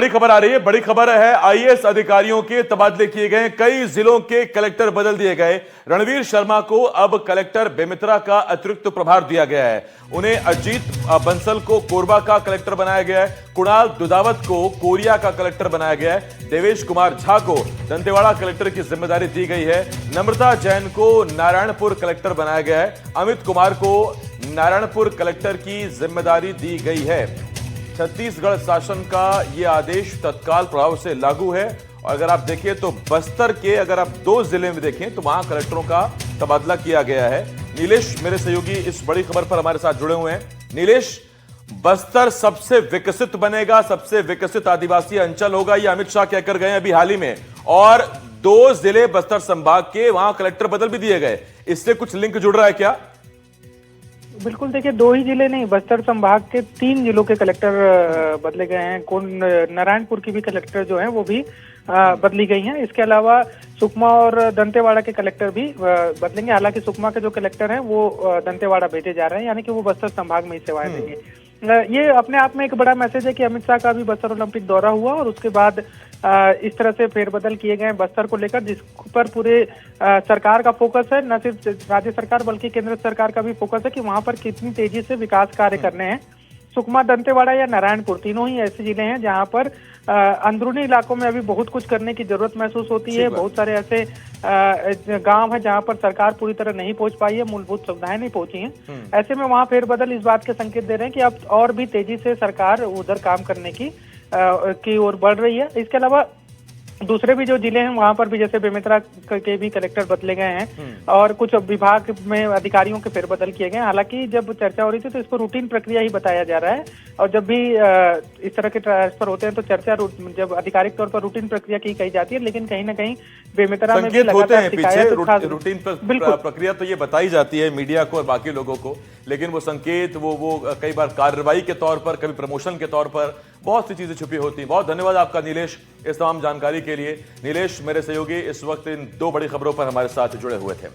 बड़ी खबर आ रही है। बड़ी खबर है, आईएएस अधिकारियों के तबादले किए गए। कई जिलों के कलेक्टर बदल दिए गए। रणवीर शर्मा को अब कलेक्टर बेमेतरा का अतिरिक्त प्रभार दिया गया है। उन्हें अजीत बंसल को कोरबा का कलेक्टर बनाया गया है। कुणाल दुधावत को कोरिया का कलेक्टर बनाया गया है। देवेश कुमार झा को दंतेवाड़ा कलेक्टर की जिम्मेदारी दी गई है। नम्रता जैन को नारायणपुर कलेक्टर बनाया गया है। अमित कुमार को नारायणपुर कलेक्टर की जिम्मेदारी दी गई है। छत्तीसगढ़ शासन का यह आदेश तत्काल प्रभाव से लागू है। और अगर आप देखें तो बस्तर के, अगर आप 2 जिले में देखें तो वहां कलेक्टरों का तबादला किया गया है। नीलेश मेरे सहयोगी इस बड़ी खबर पर हमारे साथ जुड़े हुए हैं। नीलेश, बस्तर सबसे विकसित बनेगा, सबसे विकसित आदिवासी अंचल होगा, ये अमित शाह कहकर गए अभी हाल ही में। और 2 जिले बस्तर संभाग के, वहां कलेक्टर बदल भी दिए गए। इससे कुछ लिंक जुड़ रहा है क्या? बिल्कुल, देखिए 2 ही जिले नहीं, बस्तर संभाग के 3 जिलों के कलेक्टर बदले गए हैं। नारायणपुर की भी कलेक्टर जो है वो भी बदली गई हैं। इसके अलावा सुकमा और दंतेवाड़ा के कलेक्टर भी बदलेंगे। हालांकि सुकमा के जो कलेक्टर हैं वो दंतेवाड़ा भेजे जा रहे हैं, यानी कि वो बस्तर संभाग में ही सेवाएं देंगे। ये अपने आप में एक बड़ा मैसेज है कि अमित शाह का भी बस्तर ओलंपिक दौरा हुआ और उसके बाद इस तरह से फेरबदल किए गए बस्तर को लेकर, जिस पर पूरे सरकार का फोकस है। न सिर्फ राज्य सरकार बल्कि केंद्र सरकार का भी फोकस है कि वहां पर कितनी तेजी से विकास कार्य करने हैं। सुकमा, दंतेवाड़ा या नारायणपुर तीनों ही ऐसे जिले हैं जहां पर अंदरूनी इलाकों में अभी बहुत कुछ करने की जरूरत महसूस होती है। बहुत सारे ऐसे गांव हैं जहां पर सरकार पूरी तरह नहीं पहुंच पाई है, मूलभूत सुविधाएं नहीं पहुंची हैं। ऐसे में वहां फेरबदल इस बात के संकेत दे रहे हैं कि अब और भी तेजी से सरकार उधर काम करने की ओर बढ़ रही है। इसके अलावा दूसरे भी जो जिले हैं वहां पर भी जैसे बेमेतरा के भी कलेक्टर बदले गए हैं और कुछ विभाग में अधिकारियों के फेरबदल किए गए। हालांकि जब चर्चा हो रही थी तो इसको रूटीन प्रक्रिया ही बताया जा रहा है। और जब भी इस तरह के ट्रांसफर होते हैं तो चर्चा जब आधिकारिक तौर पर रूटीन प्रक्रिया की कही जाती है, लेकिन कहीं ना कहीं बेमेतरा में भी लगातार शिकायत, रूटीन प्रक्रिया तो ये बताई जाती है मीडिया को और बाकी लोगों को, लेकिन वो संकेत वो कई बार कार्रवाई के तौर पर, कभी प्रमोशन के तौर पर बहुत सी चीजें छुपी होती हैं। बहुत धन्यवाद आपका नीलेश इस तमाम जानकारी के लिए। नीलेश मेरे सहयोगी इस वक्त इन 2 बड़ी खबरों पर हमारे साथ जुड़े हुए थे।